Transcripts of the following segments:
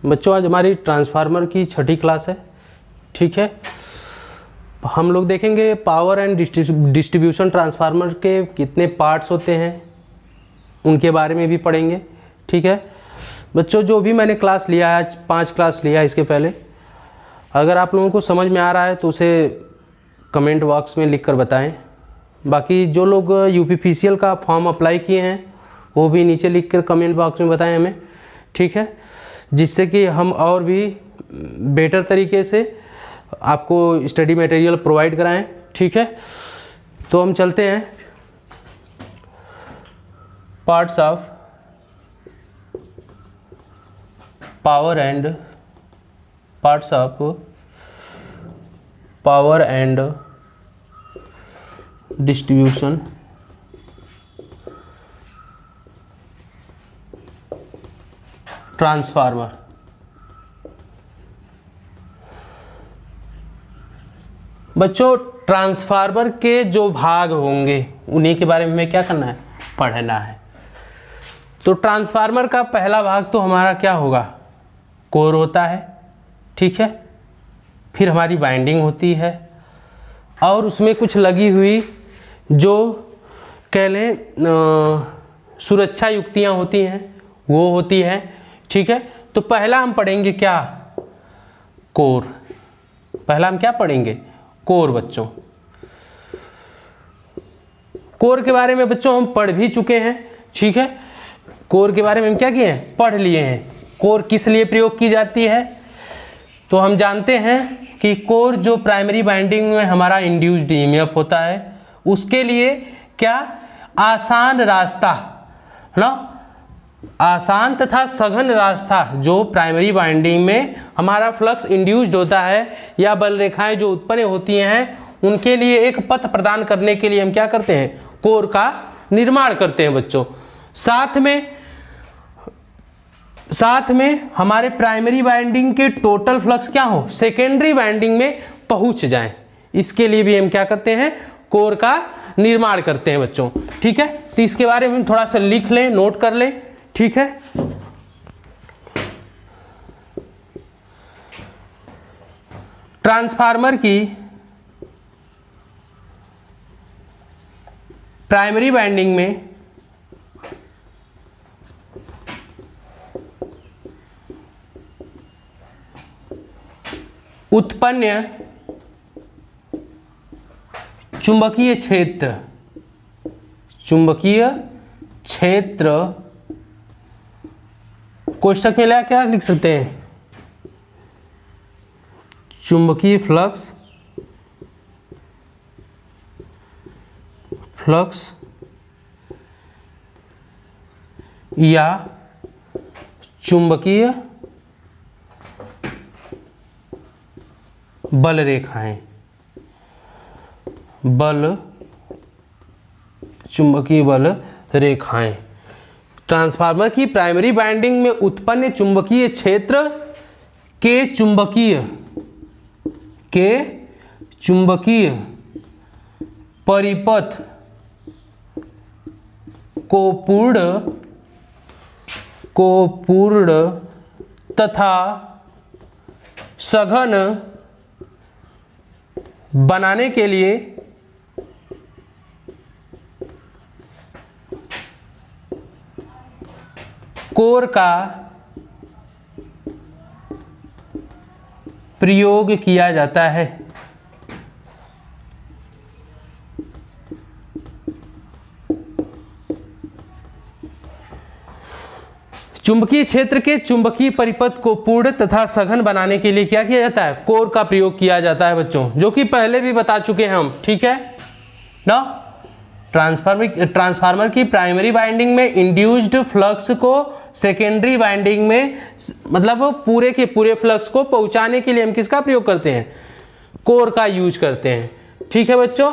बच्चों आज हमारी ट्रांसफार्मर की 6ठी क्लास है। ठीक है, हम लोग देखेंगे पावर एंड डिस्ट्रीब्यूशन ट्रांसफार्मर के कितने पार्ट्स होते हैं उनके बारे में भी पढ़ेंगे। ठीक है बच्चों, जो भी मैंने क्लास लिया है, आज 5 क्लास लिया है इसके पहले, अगर आप लोगों को समझ में आ रहा है तो उसे कमेंट बॉक्स में लिख कर बताएं। बाकी जो लोग यूपीपीसीएल का फॉर्म अप्लाई किए हैं वो भी नीचे लिख कर कमेंट बॉक्स में बताएं हमें। ठीक है, जिससे कि हम और भी बेटर तरीके से आपको स्टडी मटेरियल प्रोवाइड कराएं। ठीक है, तो हम चलते हैं parts of power and distribution transformer. बच्चों ट्रांसफार्मर के जो भाग होंगे उन्हीं के बारे में हमें क्या करना है, पढ़ना है। तो ट्रांसफार्मर का पहला भाग तो हमारा क्या होगा, कोर होता है। ठीक है, फिर हमारी वाइंडिंग होती है और उसमें कुछ लगी हुई जो कह लें सुरक्षा युक्तियाँ होती हैं वो होती है। ठीक है, तो पहला हम पढ़ेंगे क्या, कोर। पहला हम क्या पढ़ेंगे, कोर। बच्चों कोर के बारे में बच्चों हम पढ़ भी चुके हैं। ठीक है, कोर के बारे में हम क्या किए हैं, पढ़ लिए हैं। कोर किस लिए प्रयोग की जाती है, तो हम जानते हैं कि कोर जो प्राइमरी बाइंडिंग में हमारा इंड्यूस्ड ईएमएफ होता है उसके लिए क्या आसान रास्ता ना, आसान तथा सघन रास्ता जो प्राइमरी बाइंडिंग में हमारा फ्लक्स इंड्यूस्ड होता है या बल रेखाएं जो उत्पन्न होती हैं उनके लिए एक पथ प्रदान करने के लिए हम क्या करते हैं, कोर का निर्माण करते हैं। बच्चों साथ में हमारे प्राइमरी बाइंडिंग के टोटल फ्लक्स क्या हो, सेकेंडरी बाइंडिंग में पहुंच जाएं, इसके लिए भी हम क्या करते हैं, कोर का निर्माण करते हैं। बच्चों ठीक है, तो इसके बारे में हम थोड़ा सा लिख लें, नोट कर लें। ठीक है, ट्रांसफार्मर की प्राइमरी वाइंडिंग में उत्पन्न चुंबकीय क्षेत्र कोष्ठक में ला क्या लिख सकते हैं, चुंबकीय फ्लक्स या चुंबकीय बल रेखाएं, चुंबकीय बल रेखाएं। ट्रांसफार्मर की प्राइमरी वाइंडिंग में उत्पन्न चुंबकीय क्षेत्र के चुंबकीय परिपथ को पूर्ण तथा सघन बनाने के लिए कोर का प्रयोग किया जाता है। चुंबकीय क्षेत्र के चुंबकीय परिपथ को पूर्ण तथा सघन बनाने के लिए क्या किया जाता है, कोर का प्रयोग किया जाता है। बच्चों जो कि पहले भी बता चुके हैं हम। ठीक है ना, ट्रांसफार्मर की प्राइमरी वाइंडिंग में इंड्यूस्ड फ्लक्स को सेकेंडरी वाइंडिंग में मतलब पूरे के पूरे फ्लक्स को पहुंचाने के लिए हम किसका प्रयोग करते हैं, कोर का यूज करते हैं। ठीक है बच्चों,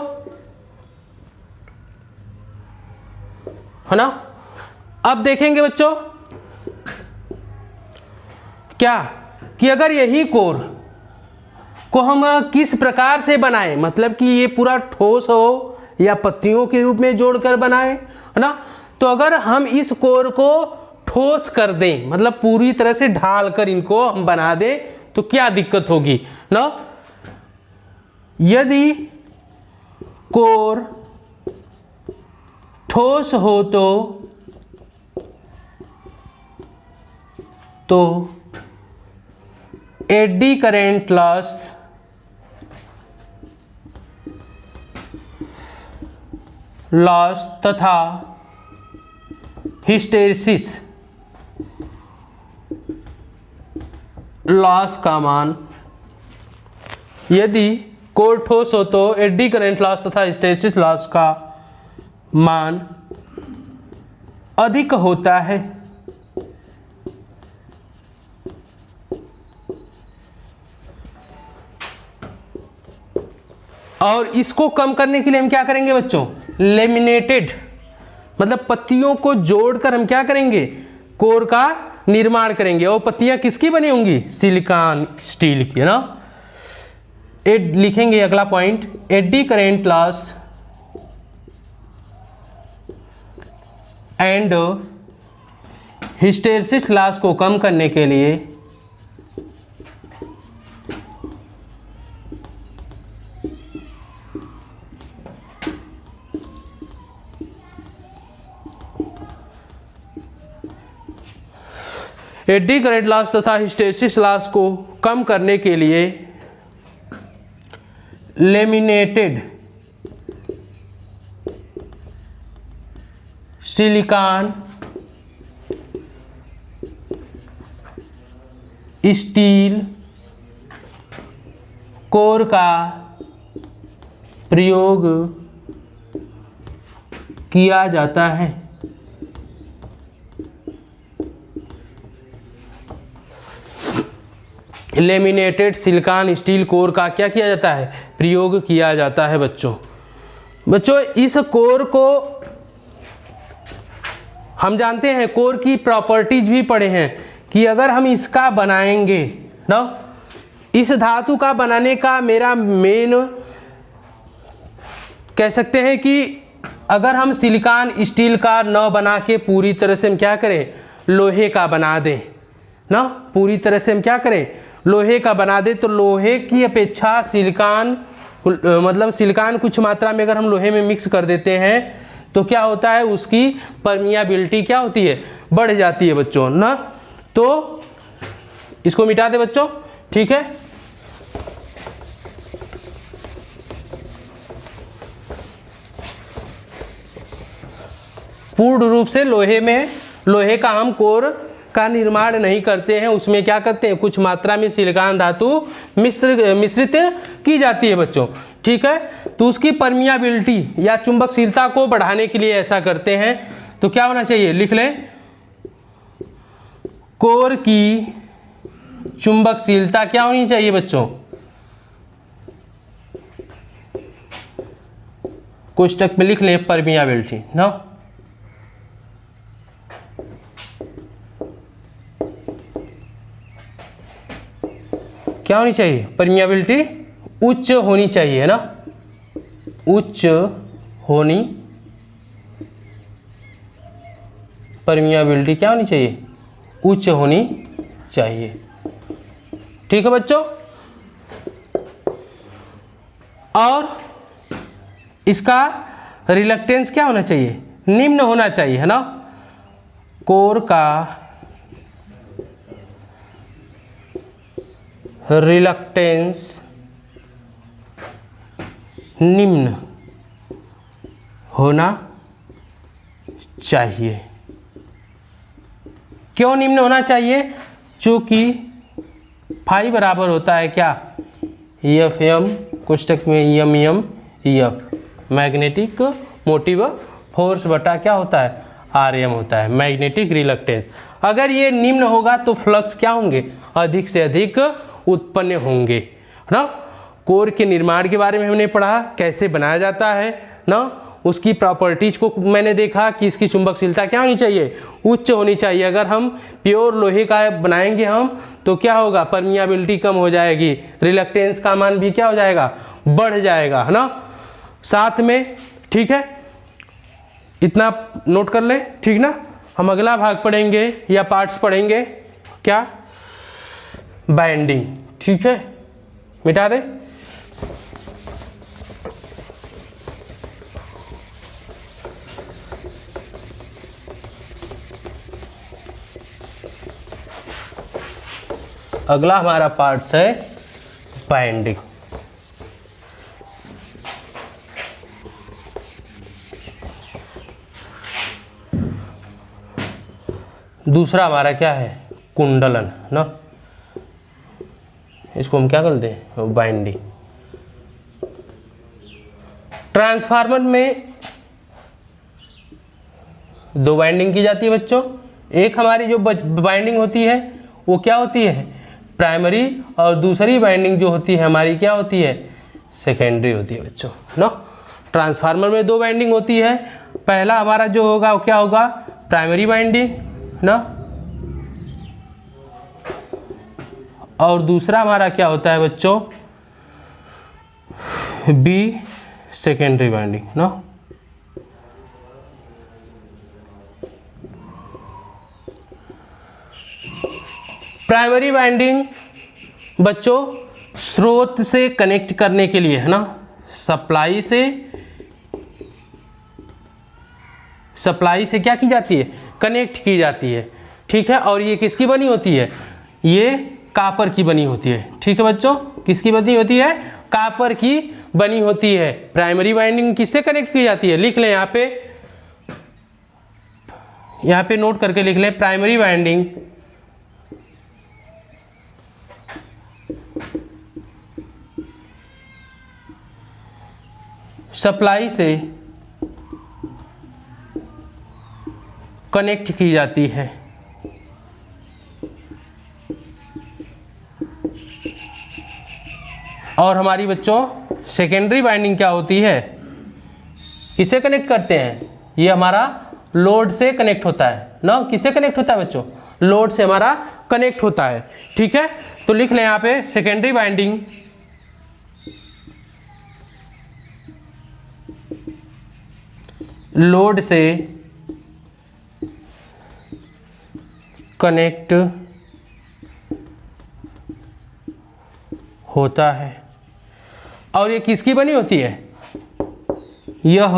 है ना। अब देखेंगे बच्चों क्या कि अगर यही कोर को हम किस प्रकार से बनाएं, मतलब कि ये पूरा ठोस हो या पत्तियों के रूप में जोड़कर बनाएं, है ना। तो अगर हम इस कोर को ठोस कर दें, मतलब पूरी तरह से ढाल कर इनको हम बना दें तो क्या दिक्कत होगी ना। यदि कोर ठोस हो तो एडी करेंट लॉस तथा हिस्टेरिसिस लॉस का मान, यदि कोर ठोस हो तो एडी करंट लॉस तथा हिस्टेरिसिस लॉस का मान अधिक होता है। और इसको कम करने के लिए हम क्या करेंगे बच्चों, लेमिनेटेड मतलब पत्तियों को जोड़कर हम क्या करेंगे, कोर का निर्माण करेंगे। और पत्तियां किसकी बनी होंगी, सिलिकॉन स्टील की, है ना। लिखेंगे अगला point, AD current loss and hysteresis loss को कम करने के लिए एडी करंट लॉस तथा हिस्टेरिसिस लॉस को कम करने के लिए लेमिनेटेड सिलिकॉन स्टील कोर का प्रयोग किया जाता है। लेमिनेटेड सिलिकॉन स्टील कोर का क्या किया जाता है, प्रयोग किया जाता है। बच्चों इस कोर को हम जानते हैं, कोर की प्रॉपर्टीज भी पढ़े हैं कि अगर हम इसका बनाएंगे ना, इस धातु का बनाने का मेरा मेन कह सकते हैं कि अगर हम सिलिकॉन स्टील का न बना के पूरी तरह से हम क्या करें, लोहे का बना दें ना, पूरी तरह से हम क्या करें, लोहे का बना दे, तो लोहे की अपेक्षा सिलिकॉन मतलब सिलिकॉन कुछ मात्रा में अगर हम लोहे में मिक्स कर देते हैं तो क्या होता है, उसकी परमियाबिलिटी क्या होती है, बढ़ जाती है बच्चों ना। तो इसको मिटा दे बच्चों, ठीक है। पूर्ण रूप से लोहे का हम कोर का निर्माण नहीं करते हैं, उसमें क्या करते हैं, कुछ मात्रा में सिलिकॉन धातु मिश्रित की जाती है बच्चों, ठीक है। तो उसकी परमियाबिलिटी या चुंबकशीलता को बढ़ाने के लिए ऐसा करते हैं। तो क्या होना चाहिए, लिख लें, कोर की चुंबकशीलता क्या होनी चाहिए बच्चों, कोष्टक में लिख लें परमियाबिलिटी ना। क्या होनी चाहिए, परमियाबिलिटी उच्च होनी चाहिए, है ना, उच्च होनी, परमियाबिलिटी क्या होनी चाहिए, उच्च होनी चाहिए, ठीक है बच्चों। और इसका रिलक्टेंस क्या होना चाहिए, निम्न होना चाहिए, है ना। कोर का रिलक्टेंस निम्न होना चाहिए। क्यों निम्न होना चाहिए, चूंकि फाई बराबर होता है क्या, एफ एम कोष्टक में M M F, magnetic motive force बटा क्या होता है, आर एम होता है, मैग्नेटिक रिलक्टेंस। अगर ये निम्न होगा तो फ्लक्स क्या होंगे, अधिक से अधिक उत्पन्न होंगे ना। कोर के निर्माण के बारे में हमने पढ़ा, कैसे बनाया जाता है ना, उसकी प्रॉपर्टीज को मैंने देखा कि इसकी चुंबकशीलता क्या होनी चाहिए, उच्च होनी चाहिए। अगर हम प्योर लोहे का बनाएंगे हम तो क्या होगा, परमियाबिलिटी कम हो जाएगी, रिलक्टेंस का मान भी क्या हो जाएगा, बढ़ जाएगा, है ना, साथ में, ठीक है। इतना नोट कर ले, ठीक ना। हम अगला भाग पढ़ेंगे या पार्ट्स पढ़ेंगे क्या, बाइंडिंग। ठीक है, मिटा दे। अगला हमारा पार्ट्स है बाइंडिंग। दूसरा हमारा क्या है, कुंडलन ना, इसको हम क्या करते हैं, बाइंडिंग। ट्रांसफार्मर में दो बाइंडिंग की जाती है बच्चों। एक हमारी जो बाइंडिंग होती है वो क्या होती है, प्राइमरी, और दूसरी बाइंडिंग जो होती है हमारी क्या होती है, सेकेंडरी होती है बच्चों ना। ट्रांसफार्मर में दो बाइंडिंग होती है, पहला हमारा जो होगा वो क्या होगा, प्राइमरी बाइंडिंग ना, और दूसरा हमारा क्या होता है बच्चों, बी सेकेंडरी बाइंडिंग ना। प्राइमरी बाइंडिंग बच्चों स्रोत से कनेक्ट करने के लिए है ना, सप्लाई से क्या की जाती है, कनेक्ट की जाती है। ठीक है, और ये किसकी बनी होती है, ये कापर की बनी होती है। ठीक है बच्चों, किसकी बनी होती है, कापर की बनी होती है। प्राइमरी बाइंडिंग किससे कनेक्ट की जाती है, लिख लें यहाँ पे नोट करके लिख लें, प्राइमरी बाइंडिंग सप्लाई से कनेक्ट की जाती है, और हमारी बच्चों सेकेंडरी बाइंडिंग क्या होती है, किससे कनेक्ट करते हैं, ये हमारा लोड से कनेक्ट होता है ना। किससे कनेक्ट होता है बच्चों, लोड से हमारा कनेक्ट होता है। ठीक है, तो लिख लें यहाँ पे सेकेंडरी बाइंडिंग लोड से कनेक्ट होता है, और ये किसकी बनी होती है, यह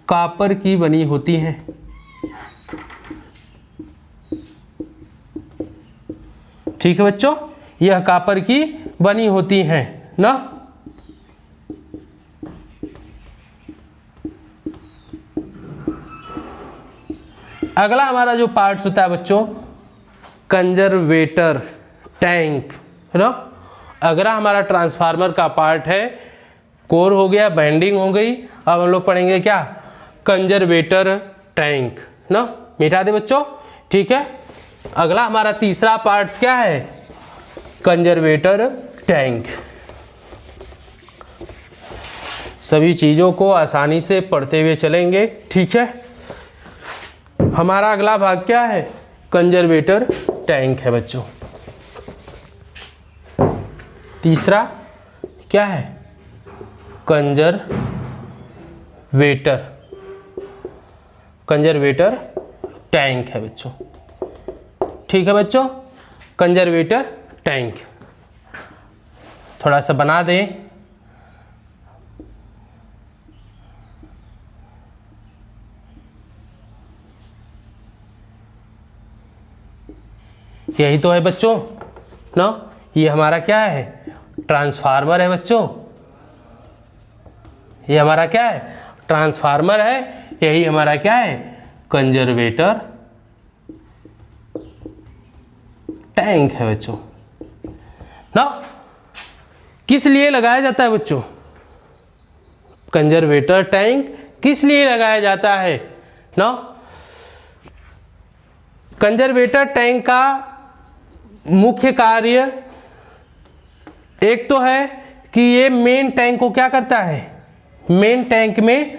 कापर की बनी होती है। ठीक है बच्चों, यह कापर की बनी होती हैं ना। अगला हमारा जो पार्ट्स होता है बच्चों, कंजर्वेटर टैंक ना। अगला हमारा ट्रांसफार्मर का पार्ट है, कोर हो गया, बाइंडिंग हो गई, अब हम लोग पढ़ेंगे क्या, कंजर्वेटर टैंक ना। मिटा दे बच्चों। ठीक है, अगला हमारा तीसरा पार्ट्स क्या है, कंजर्वेटर टैंक। सभी चीज़ों को आसानी से पढ़ते हुए चलेंगे। ठीक है, हमारा अगला भाग क्या है, कंजर्वेटर टैंक है बच्चों। तीसरा क्या है, कंजर्वेटर टैंक है बच्चों। ठीक है बच्चों, कंजर्वेटर टैंक थोड़ा सा बना दें। यही तो है बच्चों ना, ये हमारा क्या है, ट्रांसफार्मर है बच्चों। ये हमारा क्या है, ट्रांसफार्मर है। यही हमारा क्या है, कंजर्वेटर टैंक है बच्चों ना। किस लिए लगाया जाता है बच्चों, कंजर्वेटर टैंक किस लिए लगाया जाता है ना। कंजर्वेटर टैंक का मुख्य कार्य एक तो है कि ये मेन टैंक को क्या करता है, मेन टैंक में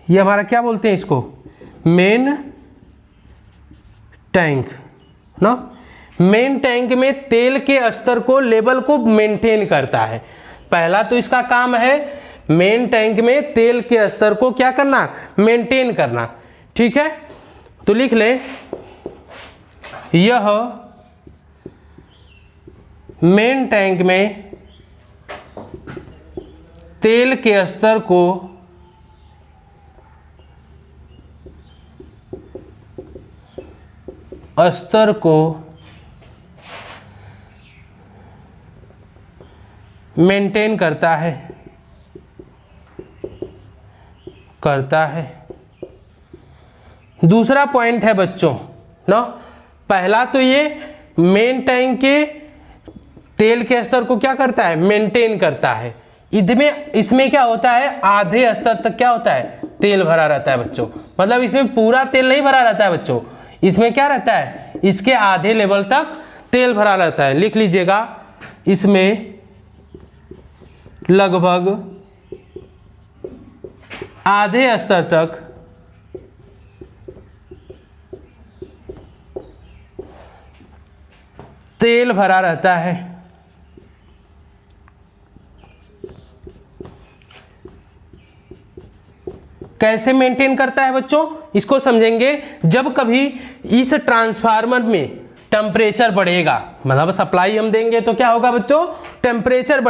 ये हमारा क्या बोलते हैं इसको, मेन टैंक ना। मेन टैंक में तेल के स्तर को, लेवल को मेंटेन करता है। पहला तो इसका काम है मेन टैंक में तेल के स्तर को क्या करना, मेंटेन करना। ठीक है, तो लिख ले, यह मेन टैंक में तेल के स्तर को मेंटेन करता है। दूसरा पॉइंट है बच्चों ना, पहला तो ये मेन टैंक के तेल के स्तर को क्या करता है, मेंटेन करता है। इसमें क्या होता है, आधे स्तर तक क्या होता है, तेल भरा रहता है बच्चों। मतलब इसमें पूरा तेल नहीं भरा रहता है बच्चों, इसमें क्या रहता है, इसके आधे लेवल तक तेल भरा रहता है। लिख लीजिएगा, इसमें लगभग आधे स्तर तक तेल भरा रहता है। कैसे मेंटेन करता है बच्चों, इसको समझेंगे। जब कभी इस ट्रांसफार्मर में टेम्परेचर बढ़ेगा, मतलब सप्लाई हम देंगे तो क्या होगा बच्चों, टेम्परेचर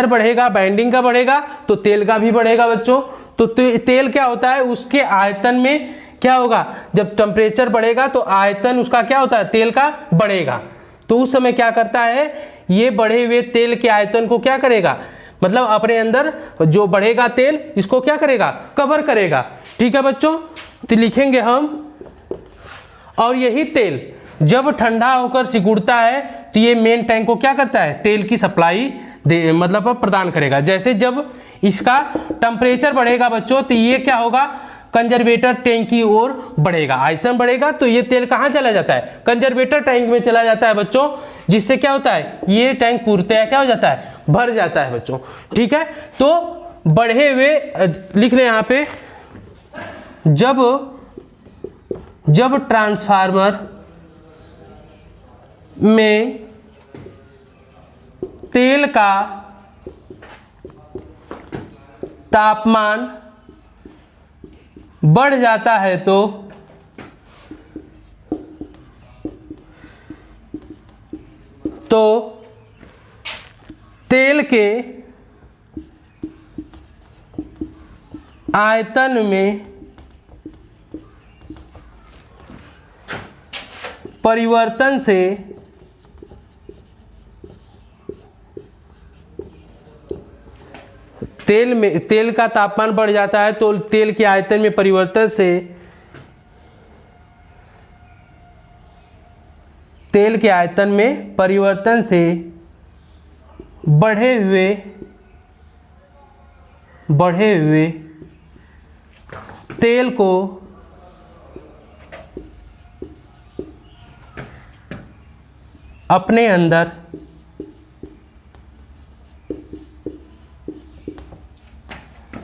बढ़ेगा, बाइंडिंग का बढ़ेगा तो तेल का भी बढ़ेगा बच्चों। तो तेल क्या होता है, उसके आयतन में क्या होगा, जब टेम्परेचर बढ़ेगा तो आयतन उसका क्या होता है, तेल का बढ़ेगा। तो उस समय क्या करता है, ये बढ़े हुए तेल के आयतन को क्या करेगा, मतलब अपने अंदर जो बढ़ेगा तेल, इसको क्या करेगा, कवर करेगा। ठीक है बच्चों, तो लिखेंगे हम, और यही तेल जब ठंडा होकर सिकुड़ता है तो ये मेन टैंक को क्या करता है, तेल की सप्लाई मतलब प्रदान करेगा। जैसे जब इसका टेम्परेचर बढ़ेगा बच्चों तो ये क्या होगा, कंजर्वेटर टैंक की ओर बढ़ेगा, आयतन बढ़ेगा तो ये तेल कहाँ चला जाता है, कंजर्वेटर टैंक में चला जाता है बच्चों। जिससे क्या होता है, ये टैंक पूर्णतया क्या हो जाता है, भर जाता है बच्चों। ठीक है, तो बढ़े हुए लिख रहे यहाँ पे, जब ट्रांसफार्मर में तेल का तापमान बढ़ जाता है तो तेल के आयतन में परिवर्तन से तेल का तापमान बढ़ जाता है तो तेल के आयतन में परिवर्तन से बढ़े हुए तेल को अपने अंदर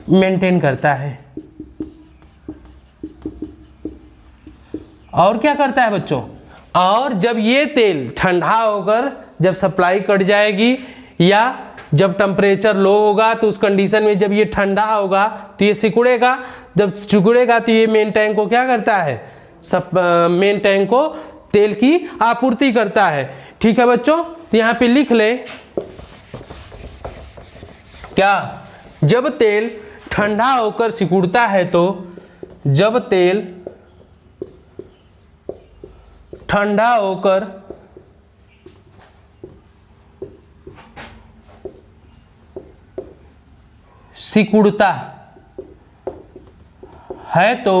मेंटेन करता है। और क्या करता है बच्चों, और जब ये तेल ठंडा होकर जब सप्लाई कट जाएगी या जब टेम्परेचर लो होगा तो उस कंडीशन में जब ये ठंडा होगा तो ये सिकुड़ेगा। जब सिकुड़ेगा तो ये मेन टैंक को क्या करता है, मेन टैंक को तेल की आपूर्ति करता है। ठीक है बच्चों, तो यहाँ पे लिख ले, क्या, जब तेल ठंडा होकर सिकुड़ता है तो जब तेल ठंडा होकर सिकुड़ता है तो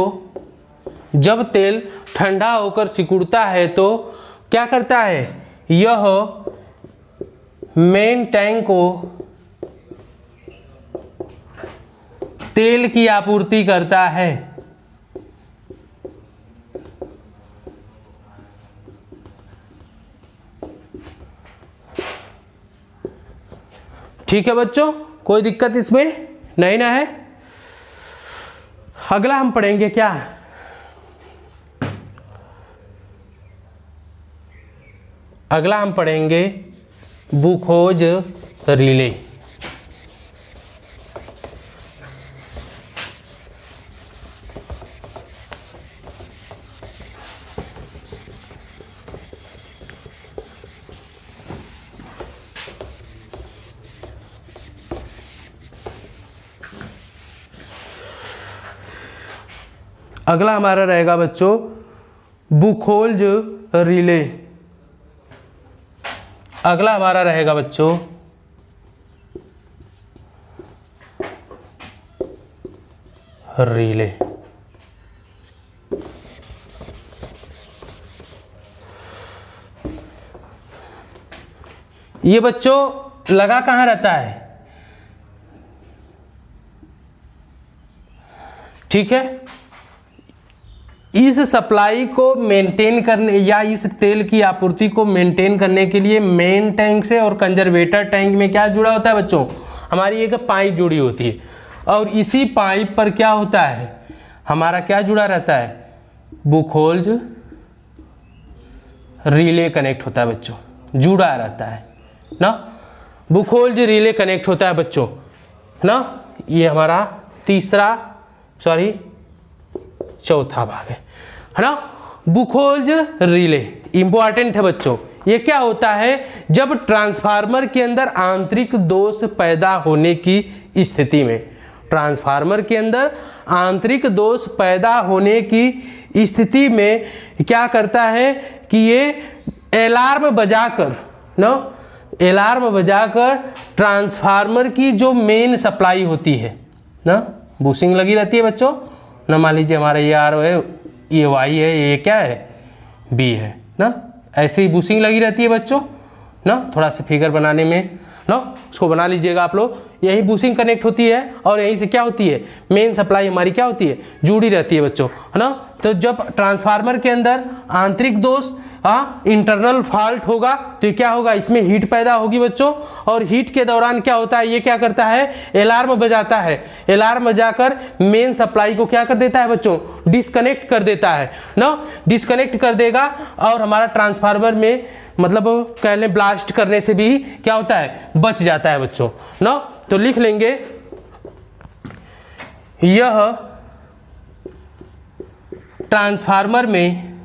जब तेल ठंडा होकर सिकुड़ता है तो क्या करता है, यह मेन टैंक को तेल की आपूर्ति करता है। ठीक है बच्चों, कोई दिक्कत इसमें नहीं ना है। अगला हम पढ़ेंगे क्या, अगला हम पढ़ेंगे बुखोज रिले। अगला हमारा रहेगा बच्चों बुखोल्ज रिले। अगला हमारा रहेगा बच्चों रिले। ये बच्चों लगा कहाँ रहता है, ठीक है। इस सप्लाई को मेंटेन करने या इस तेल की आपूर्ति को मेंटेन करने के लिए मेन टैंक से और कंजर्वेटर टैंक में क्या जुड़ा होता है बच्चों, हमारी एक पाइप जुड़ी होती है, और इसी पाइप पर क्या होता है, हमारा क्या जुड़ा रहता है, बुखोल्ज रिले कनेक्ट होता है बच्चों, जुड़ा रहता है ना, बुखोल्ज रिले कनेक्ट होता है बच्चों ना। ये हमारा चौथा भाग है ना। बुखोल्ज रिले इंपॉर्टेंट है बच्चों। ये क्या होता है, जब ट्रांसफार्मर के अंदर आंतरिक दोष पैदा होने की स्थिति में, ट्रांसफार्मर के अंदर आंतरिक दोष पैदा होने की स्थिति में क्या करता है कि ये अलार्म बजाकर ना, अलार्म बजाकर ट्रांसफार्मर की जो मेन सप्लाई होती है ना, बूसिंग लगी रहती है बच्चों ना। मान लीजिए हमारा ये आर है, ये वाई है, ये क्या है, बी है ना। ऐसे ही बूसिंग लगी रहती है बच्चों ना। थोड़ा सा फिगर बनाने में ना, उसको बना लीजिएगा आप लोग। यही बूसिंग कनेक्ट होती है और यहीं से क्या होती है, मेन सप्लाई हमारी क्या होती है, जुड़ी रहती है बच्चों, है ना। तो जब ट्रांसफार्मर के अंदर आंतरिक दोष इंटरनल फॉल्ट होगा तो क्या होगा, इसमें हीट पैदा होगी बच्चों, और हीट के दौरान क्या होता है, ये क्या करता है, अलार्म बजाता है। अलार्म बजाकर मेन सप्लाई को क्या कर देता है बच्चों, डिस्कनेक्ट कर देता है ना, डिस्कनेक्ट कर देगा, और हमारा ट्रांसफार्मर में मतलब कह लें ब्लास्ट करने से भी क्या होता है, बच जाता है बच्चों ना। तो लिख लेंगे यह ट्रांसफार्मर में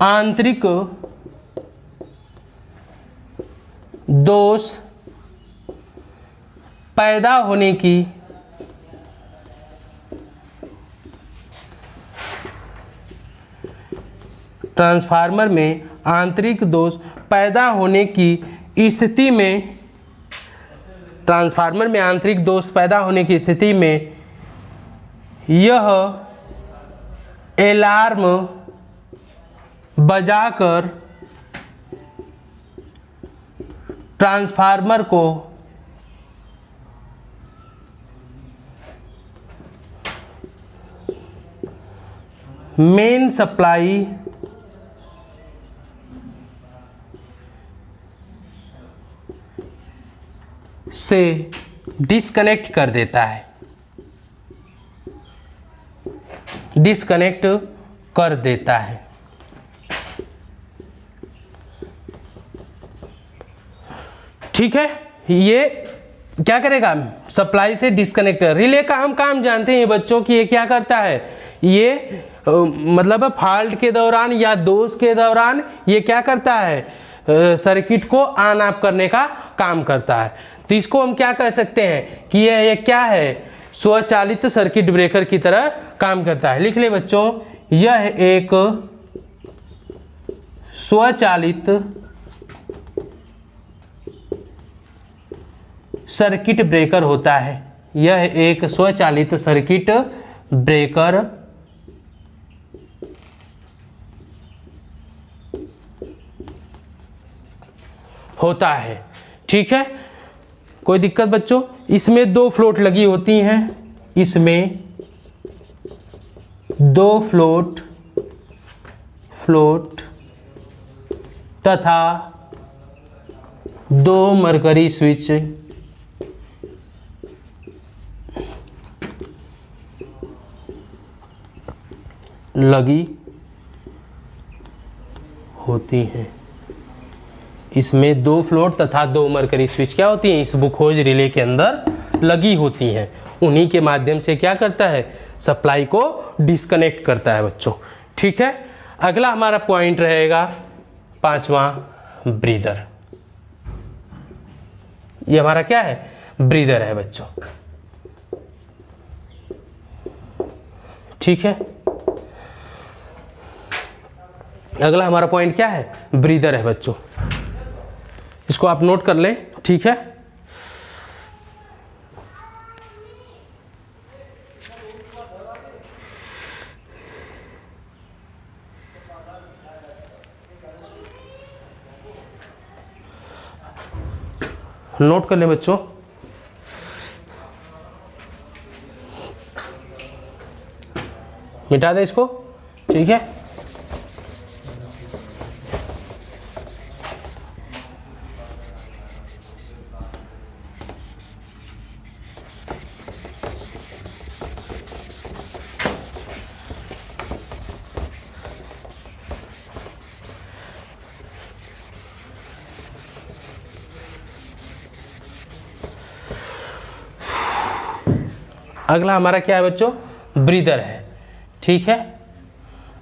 आंतरिक दोष पैदा होने की ट्रांसफार्मर में आंतरिक दोष पैदा होने की स्थिति में, ट्रांसफार्मर में आंतरिक दोष पैदा होने की स्थिति में यह अलार्म बजाकर ट्रांसफार्मर को मेन सप्लाई से डिस्कनेक्ट कर देता है, डिस्कनेक्ट कर देता है। ठीक है, ये क्या करेगा, सप्लाई से डिस्कनेक्ट। रिले का हम काम जानते हैं बच्चों कि ये क्या करता है, ये मतलब फॉल्ट के दौरान या दोष के दौरान ये क्या करता है, सर्किट को ऑन ऑफ करने का काम करता है। तो इसको हम क्या कह सकते हैं कि ये क्या है, स्वचालित सर्किट ब्रेकर की तरह काम करता है। लिख ले बच्चों, यह एक स्वचालित सर्किट ब्रेकर होता है। यह एक स्वचालित सर्किट ब्रेकर होता है। ठीक है, कोई दिक्कत बच्चों? इसमें दो फ्लोट लगी होती हैं, इसमें दो फ्लोट तथा दो मरकरी स्विच लगी होती हैं। इसमें दो फ्लोट तथा दो मरकरी स्विच क्या होती हैं, इस बुखोज रिले के अंदर लगी होती हैं। उन्हीं के माध्यम से क्या करता है, सप्लाई को डिस्कनेक्ट करता है बच्चों। ठीक है, अगला हमारा पॉइंट रहेगा पांचवा, ब्रीदर। ये हमारा क्या है, ब्रीदर है बच्चों। ठीक है। अगला हमारा पॉइंट क्या है, ब्रीदर है बच्चों, इसको आप नोट कर लें, ठीक है। नोट कर लें बच्चों। मिटा दें इसको, ठीक है। अगला हमारा क्या है बच्चों, ब्रीदर है, ठीक है।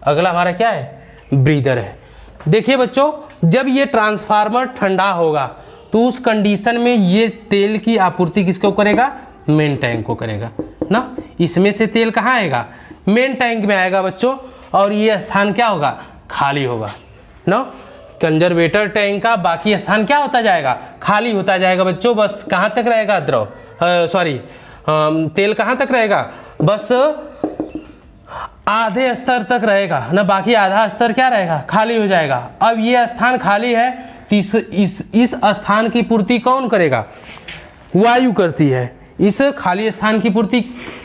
अगला हमारा क्या है, ब्रीदर है। देखिए बच्चों, जब ये ट्रांसफार्मर ठंडा होगा तो उस कंडीशन में ये तेल की आपूर्ति किसको करेगा, मेन टैंक को करेगा ना। इसमें से तेल कहाँ आएगा, मेन टैंक में आएगा बच्चों, और ये स्थान क्या होगा, खाली होगा ना। कंजर्वेटर टैंक का बाकी स्थान क्या होता जाएगा, खाली होता जाएगा बच्चों। बस कहाँ तक रहेगा द्रव, तेल कहाँ तक रहेगा, बस आधे स्तर तक रहेगा ना, बाकी आधा स्तर क्या रहेगा, खाली हो जाएगा। अब ये स्थान खाली है तो इस स्थान की पूर्ति कौन करेगा, वायु करती है। इस खाली स्थान की पूर्ति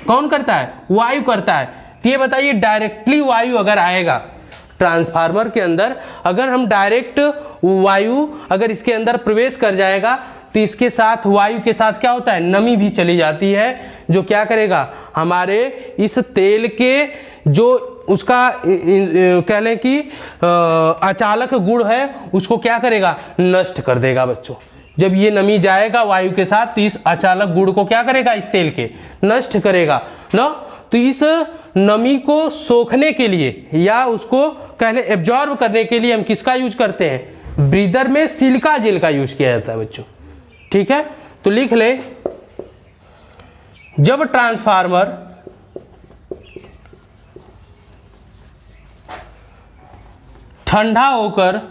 कौन करता है, वायु करता है। तो ये बताइए, डायरेक्टली वायु अगर आएगा ट्रांसफार्मर के अंदर, अगर हम डायरेक्ट वायु अगर इसके अंदर प्रवेश कर जाएगा तो इसके साथ वायु के साथ क्या होता है, नमी भी चली जाती है, जो क्या करेगा, हमारे इस तेल के जो उसका कह लें कि अचालक गुण है उसको क्या करेगा, नष्ट कर देगा बच्चों। जब ये नमी जाएगा वायु के साथ तो इस अचालक गुण को क्या करेगा, इस तेल के नष्ट करेगा ना। तो इस नमी को सोखने के लिए या उसको कह लें एब्जॉर्ब करने के लिए हम किसका यूज करते हैं, ब्रीदर में सिलिका जेल का यूज किया जाता है बच्चों, ठीक है। तो लिख ले, जब ट्रांसफार्मर ठंडा होकर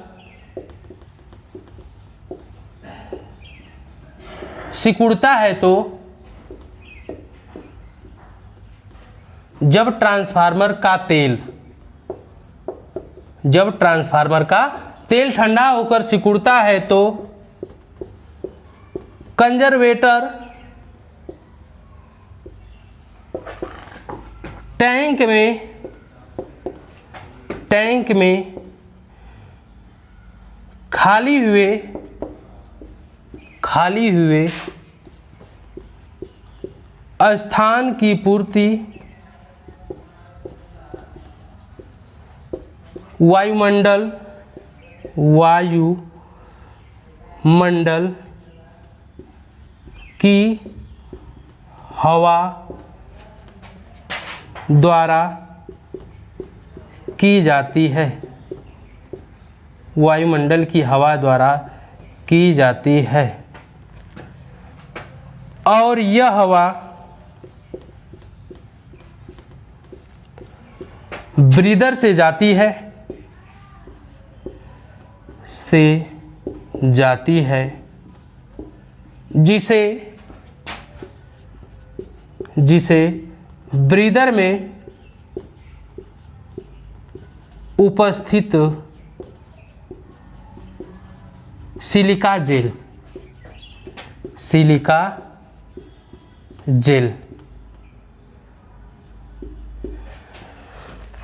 सिकुड़ता है तो जब ट्रांसफार्मर का तेल ठंडा होकर सिकुड़ता है तो कंजर्वेटर टैंक में खाली हुए स्थान की पूर्ति वायुमंडल की हवा द्वारा की जाती है, वायुमंडल की हवा द्वारा की जाती है। और यह हवा ब्रीदर से जाती है जिसे ब्रीदर में उपस्थित सिलिका जेल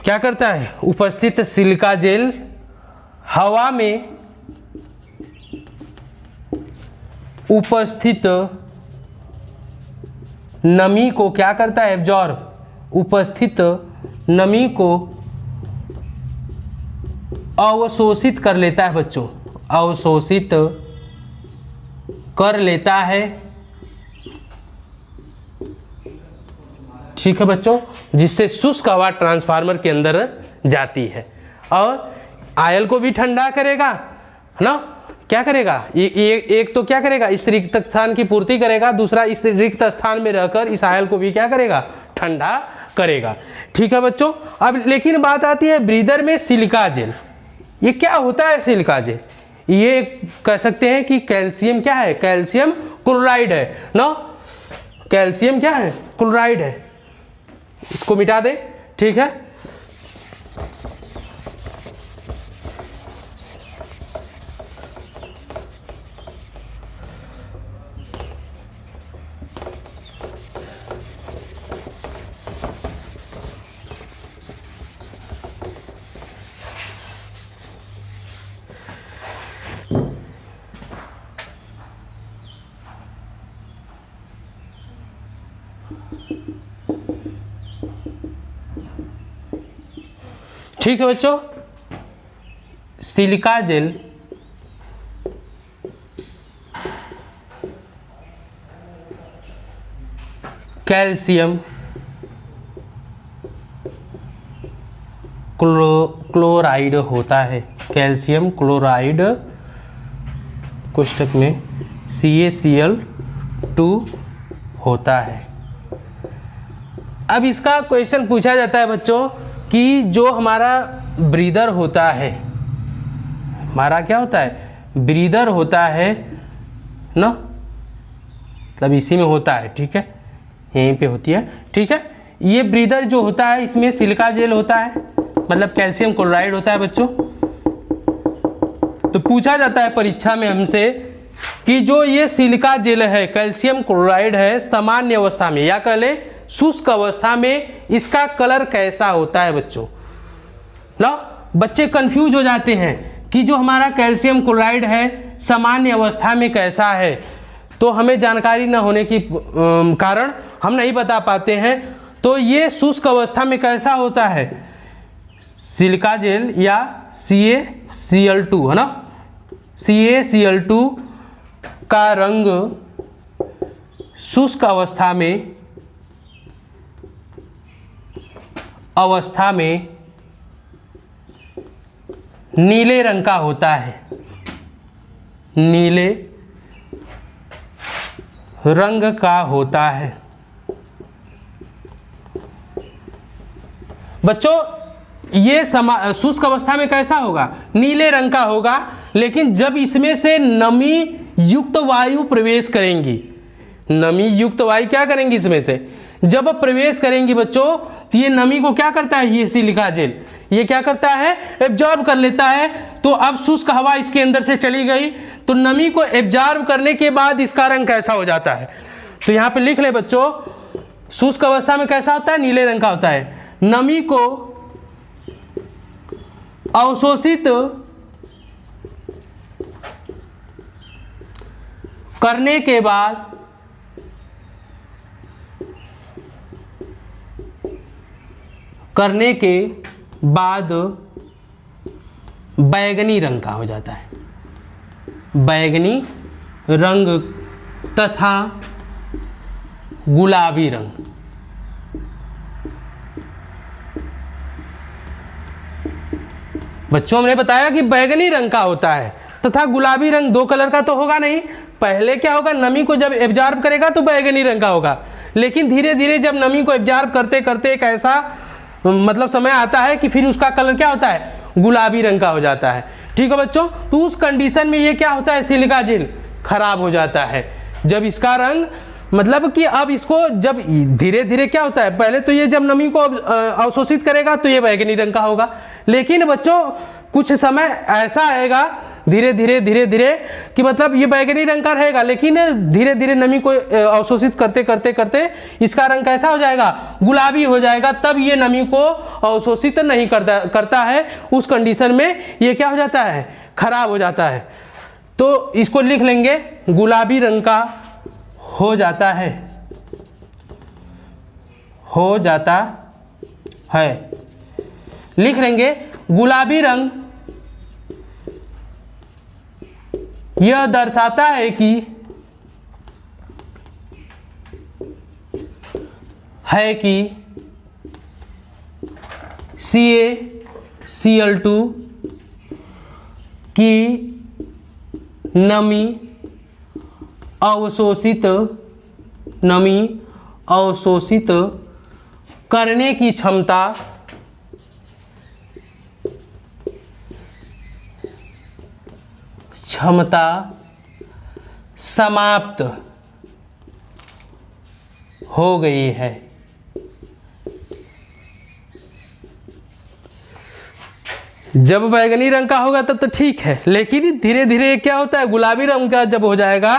क्या करता है, उपस्थित सिलिका जेल हवा में उपस्थित नमी को क्या करता है, एब्जॉर्ब, उपस्थित नमी को अवशोषित कर लेता है बच्चों, अवशोषित कर लेता है, ठीक है बच्चों, जिससे शुष्क हवा ट्रांसफार्मर के अंदर जाती है और आयल को भी ठंडा करेगा, है ना। क्या करेगा, एक तो क्या करेगा, इस रिक्त स्थान की पूर्ति करेगा, दूसरा इस रिक्त स्थान में रहकर इस आयल को भी क्या करेगा, ठंडा करेगा। ठीक है बच्चों। अब लेकिन बात आती है ब्रीदर में सिलिका जेल। ये क्या होता है सिलिका जेल? ये कह सकते हैं कि कैल्शियम क्या है, कैल्शियम क्लोराइड है ना, कैल्शियम क्या है, क्लोराइड है। इसको मिटा दे। ठीक है। ठीक है बच्चों, सिलिका जेल कैल्शियम क्लोराइड होता है, कैल्शियम क्लोराइड कोष्ठक में CaCl2 होता है। अब इसका क्वेश्चन पूछा जाता है बच्चों कि जो हमारा ब्रीदर होता है, हमारा क्या होता है, ब्रीदर होता है ना, मतलब इसी में होता है। ठीक है, यहीं पे होती है। ठीक है, ये ब्रीदर जो होता है इसमें सिलिका जेल होता है, मतलब कैल्शियम क्लोराइड होता है बच्चों। तो पूछा जाता है परीक्षा में हमसे कि जो ये सिलिका जेल है, कैल्शियम क्लोराइड है, सामान्य अवस्था में या कह ले शुष्क अवस्था में इसका कलर कैसा होता है बच्चों। लो, बच्चे कंफ्यूज हो जाते हैं कि जो हमारा कैल्शियम क्लोराइड है सामान्य अवस्था में कैसा है, तो हमें जानकारी न होने की कारण हम नहीं बता पाते हैं। तो ये शुष्क अवस्था में कैसा होता है, सिलिका जेल या CaCl2 है ना, CaCl2 का रंग शुष्क अवस्था में नीले रंग का होता है, नीले रंग का होता है। बच्चों ये शुष्क अवस्था में कैसा होगा, नीले रंग का होगा। लेकिन जब इसमें से नमी युक्त वायु प्रवेश करेंगी, नमी युक्त वायु क्या करेंगी इसमें से, जब प्रवेश करेंगी बच्चों, तो ये नमी को क्या करता है, ये सिलिका जेल ये क्या करता है, एब्जॉर्ब कर लेता है। तो अब शुष्क हवा इसके अंदर से चली गई, तो नमी को एब्जॉर्ब करने के बाद इसका रंग कैसा हो जाता है। तो यहाँ पे लिख ले बच्चों, शुष्क अवस्था में कैसा होता है, नीले रंग का होता है। नमी को अवशोषित करने के बाद बैंगनी रंग का हो जाता है, बैंगनी रंग तथा गुलाबी रंग। बच्चों हमने बताया कि बैंगनी रंग का होता है तथा गुलाबी रंग, दो कलर का तो होगा नहीं। पहले क्या होगा, नमी को जब एब्जॉर्ब करेगा तो बैंगनी रंग का होगा, लेकिन धीरे धीरे जब नमी को एब्जॉर्ब करते करते एक ऐसा मतलब समय आता है कि फिर उसका कलर क्या होता है, गुलाबी रंग का हो जाता है। ठीक है बच्चों, तो उस कंडीशन में ये क्या होता है, सिलिका जेल खराब हो जाता है जब इसका रंग, मतलब कि अब इसको जब धीरे धीरे क्या होता है, पहले तो ये जब नमी को अवशोषित करेगा तो ये बैंगनी रंग का होगा, लेकिन बच्चों कुछ समय ऐसा आएगा धीरे धीरे कि मतलब ये बैंगनी रंग का रहेगा, लेकिन धीरे धीरे नमी को अवशोषित करते करते करते इसका रंग कैसा हो जाएगा, गुलाबी हो जाएगा। तब ये नमी को अवशोषित नहीं करता है, उस कंडीशन में ये क्या हो जाता है, खराब हो जाता है। तो इसको लिख लेंगे, गुलाबी रंग का हो जाता है, हो जाता है। लिख लेंगे गुलाबी रंग यह दर्शाता है कि CaCl2 की नमी अवशोषित करने की क्षमता समाप्त हो गई है। जब बैंगनी रंग का होगा तब तो ठीक है, लेकिन धीरे धीरे क्या होता है, गुलाबी रंग का जब हो जाएगा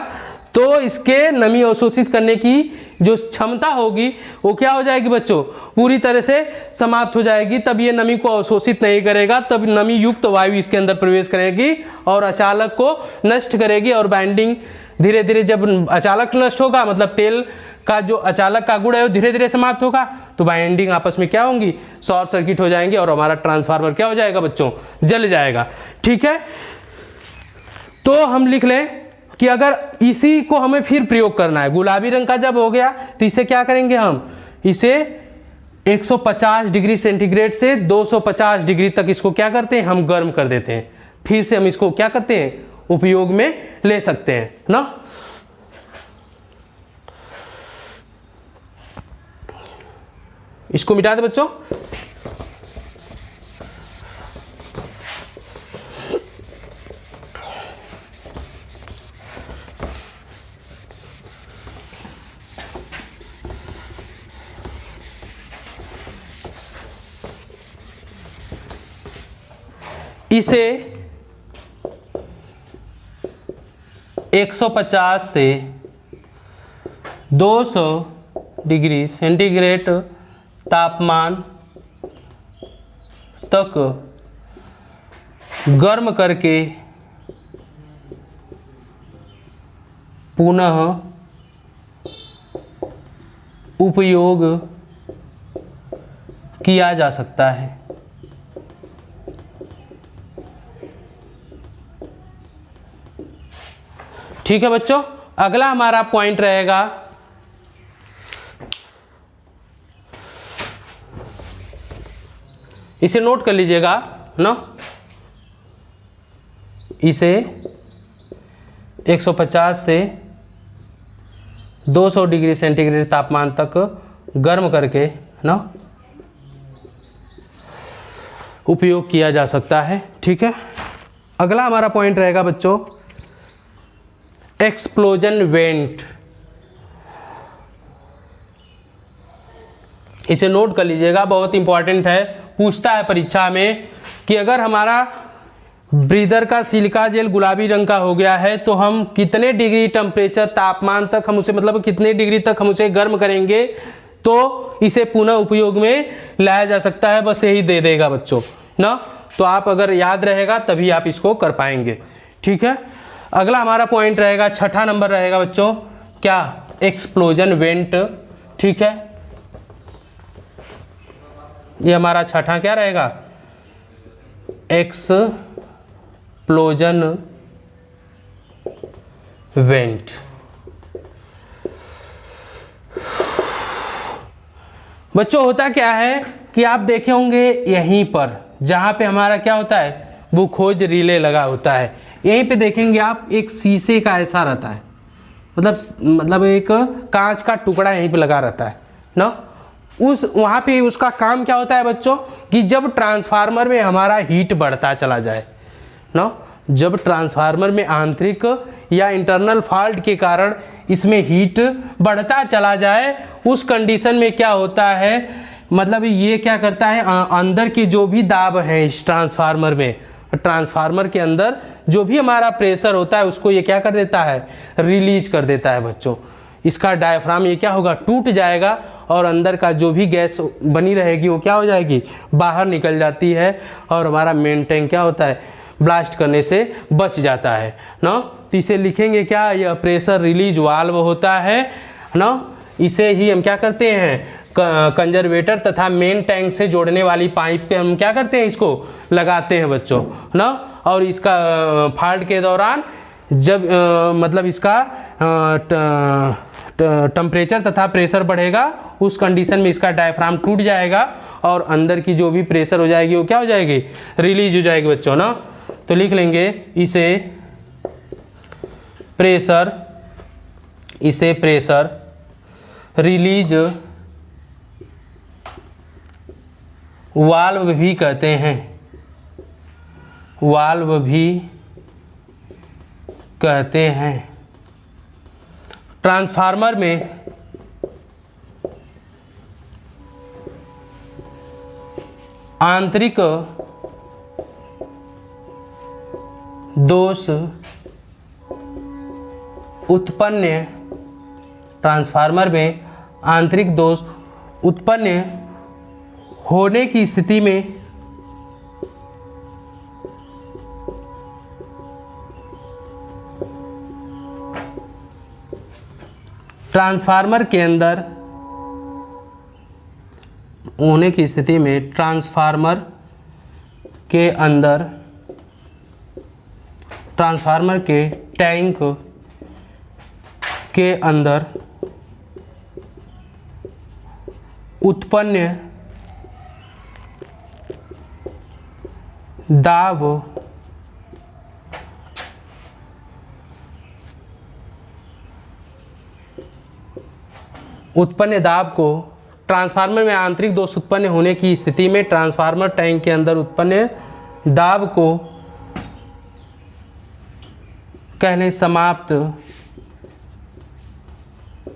तो इसके नमी अवशोषित करने की जो क्षमता होगी वो क्या हो जाएगी बच्चों, पूरी तरह से समाप्त हो जाएगी। तब ये नमी को अवशोषित नहीं करेगा, तब नमी युक्त वायु इसके अंदर प्रवेश करेगी और अचालक को नष्ट करेगी। और बाइंडिंग धीरे धीरे जब अचालक नष्ट होगा, मतलब तेल का जो अचालक का गुण है वो धीरे धीरे समाप्त होगा, तो बाइंडिंग आपस में क्या होंगी, शॉर्ट सर्किट हो जाएंगे और हमारा ट्रांसफार्मर क्या हो जाएगा बच्चों, जल जाएगा। ठीक है, तो हम लिख लें कि अगर इसी को हमें फिर प्रयोग करना है, गुलाबी रंग का जब हो गया तो इसे क्या करेंगे, हम इसे 150 डिग्री सेंटीग्रेड से 250 डिग्री तक इसको क्या करते हैं, हम गर्म कर देते हैं। फिर से हम इसको क्या करते हैं, उपयोग में ले सकते हैं ना। इसको मिटा दे बच्चों। इसे 150 से 200 डिग्री सेंटीग्रेड तापमान तक गर्म करके पुनः उपयोग किया जा सकता है। ठीक है बच्चों, अगला हमारा पॉइंट रहेगा इसे नोट कर लीजिएगा ना, इसे 150 से 200 डिग्री सेंटीग्रेड तापमान तक गर्म करके ना उपयोग किया जा सकता है। ठीक है, अगला हमारा पॉइंट रहेगा बच्चों एक्सप्लोजन वेंट। इसे नोट कर लीजिएगा, बहुत इंपॉर्टेंट है, पूछता है परीक्षा में कि अगर हमारा ब्रीदर का सिलिका जेल गुलाबी रंग का हो गया है तो हम कितने डिग्री टेम्परेचर तापमान तक हम उसे, मतलब कितने डिग्री तक हम उसे गर्म करेंगे तो इसे पुनः उपयोग में लाया जा सकता है। बस यही दे देगा बच्चों ना, तो आप अगर याद रहेगा तभी आप इसको कर पाएंगे। ठीक है, अगला हमारा पॉइंट रहेगा, छठा नंबर रहेगा बच्चों क्या, एक्सप्लोजन वेंट। ठीक है, ये हमारा छठा क्या रहेगा, एक्सप्लोजन वेंट। बच्चों होता क्या है कि आप देखे होंगे यहीं पर जहां पे हमारा क्या होता है, वो खोज रिले लगा होता है, यहीं पे देखेंगे आप एक शीशे का ऐसा रहता है, मतलब एक कांच का टुकड़ा यहीं पे लगा रहता है ना। उस वहाँ पे उसका काम क्या होता है बच्चों कि जब ट्रांसफार्मर में हमारा हीट बढ़ता चला जाए ना, जब ट्रांसफार्मर में आंतरिक या इंटरनल फॉल्ट के कारण इसमें हीट बढ़ता चला जाए, उस कंडीशन में क्या होता है, मतलब ये क्या करता है, अंदर के जो भी दाब है इस ट्रांसफार्मर में, ट्रांसफार्मर के अंदर जो भी हमारा प्रेशर होता है उसको ये क्या कर देता है, रिलीज कर देता है बच्चों। इसका डायफ्राम ये क्या होगा, टूट जाएगा और अंदर का जो भी गैस बनी रहेगी वो क्या हो जाएगी, बाहर निकल जाती है और हमारा मेन टैंक क्या होता है, ब्लास्ट करने से बच जाता है ना। तो इसे लिखेंगे क्या, यह प्रेशर रिलीज वाल्व होता है ना। इसे ही हम क्या करते हैं, कंजर्वेटर तथा मेन टैंक से जोड़ने वाली पाइप पे हम क्या करते हैं, इसको लगाते हैं बच्चों ना। और इसका फॉल्ट के दौरान जब मतलब इसका टेम्परेचर तथा प्रेशर बढ़ेगा, उस कंडीशन में इसका डायफ्राम टूट जाएगा और अंदर की जो भी प्रेशर हो जाएगी वो क्या हो जाएगी, रिलीज हो जाएगी बच्चों ना। तो लिख लेंगे इसे प्रेशर रिलीज वाल्व भी कहते हैं, वाल्व भी कहते हैं। ट्रांसफार्मर में आंतरिक दोष उत्पन्न, ट्रांसफार्मर में आंतरिक दोष उत्पन्न होने की स्थिति में ट्रांसफार्मर के अंदर होने की स्थिति में ट्रांसफार्मर के अंदर, ट्रांसफार्मर के टैंक के अंदर उत्पन्न दाब को ट्रांसफार्मर में आंतरिक दोष उत्पन्न होने की स्थिति में ट्रांसफार्मर टैंक के अंदर उत्पन्न दाब को कहने समाप्त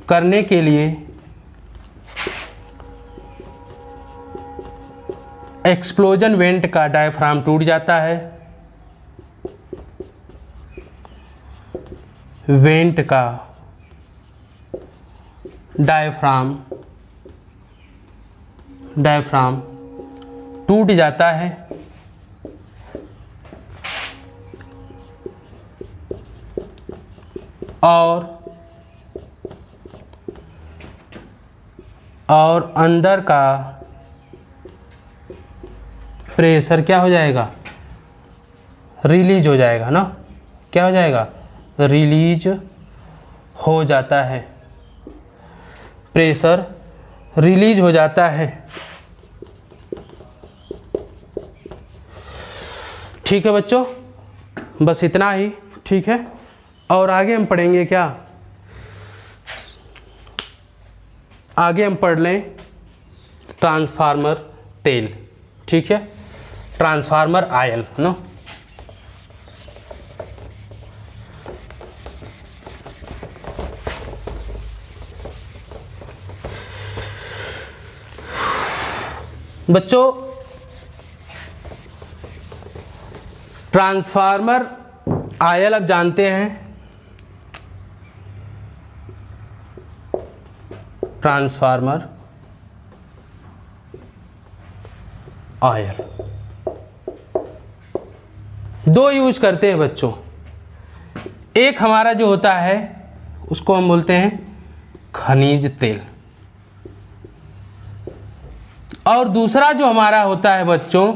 करने के लिए एक्सप्लोजन वेंट का डायफ्राम टूट जाता है, वेंट का डायफ्राम टूट जाता है और अंदर का प्रेशर क्या हो जाएगा, रिलीज हो जाएगा ना, क्या हो जाएगा, रिलीज हो जाता है, प्रेशर रिलीज हो जाता है। ठीक है बच्चों, बस इतना ही, ठीक है। और आगे हम पढ़ेंगे क्या, आगे हम पढ़ लें ट्रांसफार्मर तेल, ठीक है, ट्रांसफार्मर ऑयल ना। बच्चों ट्रांसफार्मर ऑयल अब जानते हैं, ट्रांसफार्मर ऑयल दो यूज करते हैं बच्चों। एक हमारा जो होता है उसको हम बोलते हैं खनिज तेल, और दूसरा जो हमारा होता है बच्चों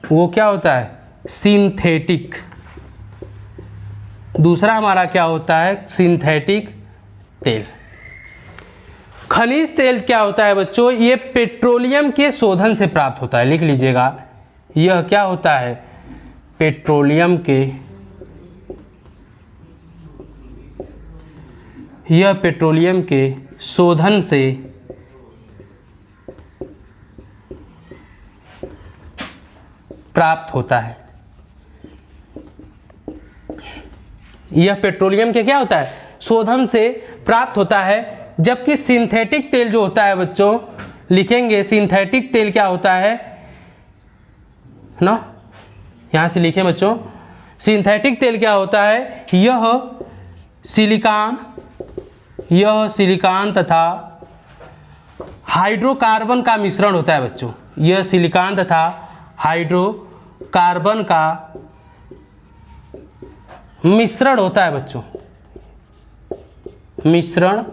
वो क्या होता है, सिंथेटिक। दूसरा हमारा क्या होता है, सिंथेटिक तेल। खनिज तेल क्या होता है बच्चों, ये पेट्रोलियम के शोधन से प्राप्त होता है, लिख लीजिएगा, यह क्या होता है, पेट्रोलियम के, यह पेट्रोलियम के शोधन से प्राप्त होता है। यह पेट्रोलियम के क्या होता है, शोधन से प्राप्त होता है। जबकि सिंथेटिक तेल जो होता है बच्चों, लिखेंगे सिंथेटिक तेल क्या होता है ना, यहां से लिखें बच्चों, सिंथेटिक तेल क्या होता है, यह सिलिकॉन तथा हाइड्रोकार्बन का मिश्रण होता है बच्चों। यह सिलिकॉन तथा हाइड्रोकार्बन का मिश्रण होता है बच्चों, मिश्रण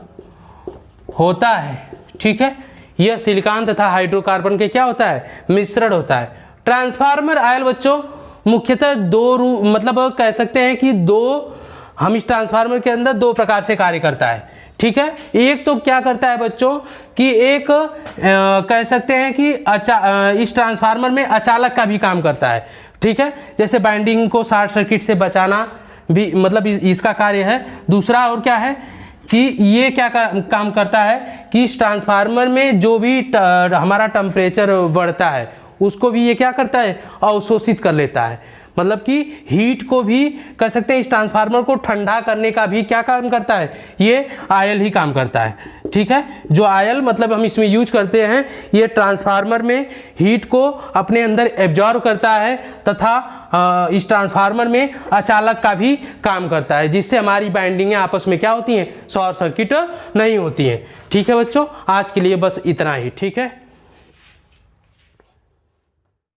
होता है, ठीक है। यह सिलिकॉन तथा हाइड्रोकार्बन के क्या होता है, मिश्रण होता है। ट्रांसफार्मर ऑयल बच्चों मुख्यतः मतलब कह सकते हैं कि हम इस ट्रांसफार्मर के अंदर दो प्रकार से कार्य करता है, ठीक है। एक तो क्या करता है बच्चों कि एक कह सकते हैं कि इस ट्रांसफार्मर में अचालक का भी काम करता है, ठीक है। जैसे बाइंडिंग को शॉर्ट सर्किट से बचाना भी मतलब इसका कार्य है। दूसरा और क्या है कि ये क्या काम करता है कि इस ट्रांसफार्मर में जो भी हमारा टेम्परेचर बढ़ता है उसको भी ये क्या करता है, अवशोषित कर लेता है। मतलब कि हीट को भी कह सकते हैं, इस ट्रांसफार्मर को ठंडा करने का भी क्या काम करता है, ये आयल ही काम करता है। ठीक है, जो आयल मतलब हम इसमें यूज करते हैं, ये ट्रांसफार्मर में हीट को अपने अंदर एब्जॉर्ब करता है तथा इस ट्रांसफार्मर में अचालक का भी काम करता है, जिससे हमारी बाइंडिंगें आपस में क्या होती हैं, शॉर्ट सर्किट नहीं होती हैं। ठीक है बच्चों, आज के लिए बस इतना ही। ठीक है।